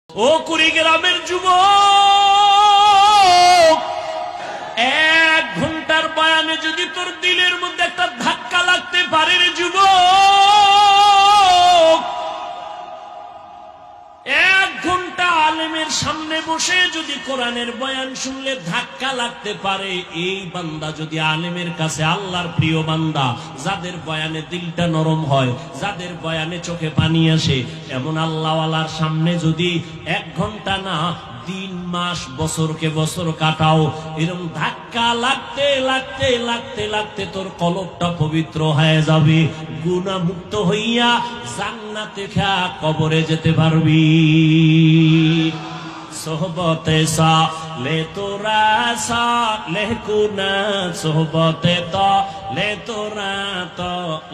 ও কুড়িগ্রামের যুবক, 1 ঘন্টার বয়ানে যদি তোর দিলের মধ্যে একটা ধাক্কা লাগতে পারে রে যুবক, 1 ঘন্টা আলেমের সামনে বসে যদি কোরআনের বয়ান শুনলে ধাক্কা লাগতে পারে, এই বান্দা যদি আলেমের কাছে আল্লাহর প্রিয় বান্দা, যাদের বয়ানে দিলটা নরম হয়, যাদের বয়ানে চোখে পানি আসে, এমন আল্লাহওয়ালার সামনে যদি 1 ঘন্টা না 3 মাস বছরকে বছর কাটাও, এরকম ধাক্কা লাগতে লাগতে লাগতে লাগতে তোর কলবটা পবিত্র হয়ে যাবে, গুনাহ মুক্ত হইয়া জান্নাতে খা কবরে যেতে পারবি। সোহবতে সা লে তোরা সা লে কুনা, সোহবতে তো লে তোরা তো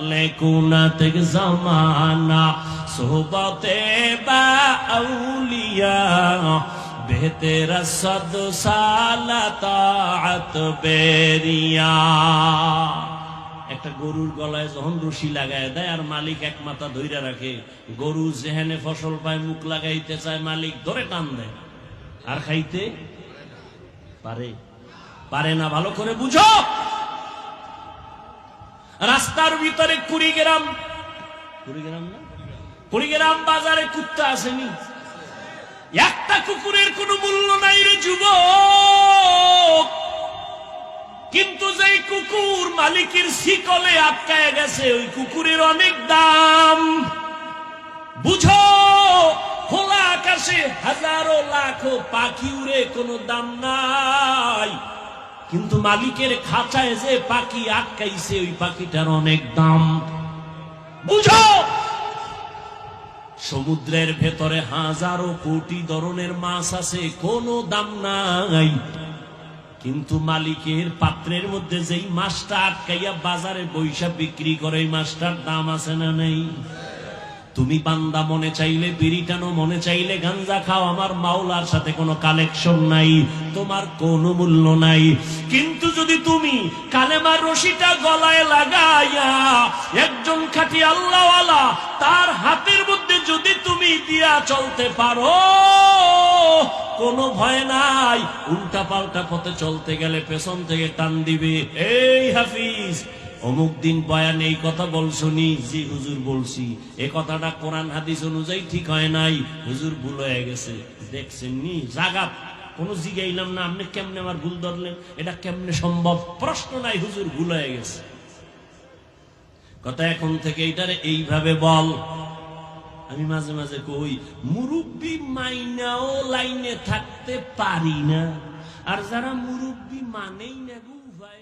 লে কুনা তেগ জামানা, সোহবতে বা আউলিয়া বেহতেরা সদ সালাতাত বেরিয়া। একটা গরুর গলায় যখন রশি লাগায় দেয় আর মালিক এক মাথা ধইরা রাখে, গরু যেখানে ফসল পায় মুখ লাগাইতে চায়, মালিক ধরে টান দেয় আর খাইতে পারে না। ভালো করে বুঝো, রাস্তার ভিতরে কুড়িগ্রাম না, কুড়িগ্রাম বাজারে কুত্তা আসেনি, একটা কুকুরের কোনো মূল্য নাই রে যুবক, কিন্তু যেই কুকুর মালিকের শিকলে আটকায় গেছে, ওই কুকুরের অনেক দাম। বুঝো, খোলা আকাশে হাজারো লাখো পাখি উড়ে, কোনো দাম নাই, কিন্তু মালিকের খাঁচায় যে পাখি আটকাইছে, ওই পাখিটার অনেক দাম। বুঝো, সমুদ্রের ভেতরে হাজারো কোটি ধরনের মাছ আছে, কোনো দাম নাই, কিন্তু মালিকের পাত্রের মধ্যে যেই মাছটা আটকাইয়া বাজারে বৈশা বিক্রি করে, এই মাছটার দাম আছে না নেই? তুমি বান্দা মনে চাইলে বিড়ি টানো, মনে চাইলে গাঞ্জা খাও, আমার মাওলার সাথে কোনো কালেকশন নাই, তোমার কোনো মূল্য নাই। কিন্তু যদি তুমি কালেমার রশিটা গলায় লাগাইয়া একজন খাঁটি আল্লাহওয়ালা তার হাতের মধ্যে যদি তুমি দিয়া চলতে পারো, কোনো ভয় নাই, উল্টা পাল্টা পথে চলতে গেলে পেছন থেকে টান দিবে, এই হাফিজ অমুক দিন বয়ান এই কথা বলছনি, জি হুজুর বলছি, এ কথাটা কোরআন হাদিস অনুযায়ী ঠিক হয় নাই, হুজুর ভুল হয়ে গেছে, দেখছেন নি জাগাত কোন জিগাইলাম না, আপনি কেমনে আমার ভুল ধরলেন, এটা কেমনে সম্ভব? প্রশ্ন নাই, হুজুর ভুল হয়ে গেছে। কথা এখন থেকে এইটারে এইভাবে বল। আমি মাঝে মাঝে কই, মুরব্বি মাইনাও লাইনে থাকতে পারি না, আর যারা মুরব্বি মানেই না, গু ভাই।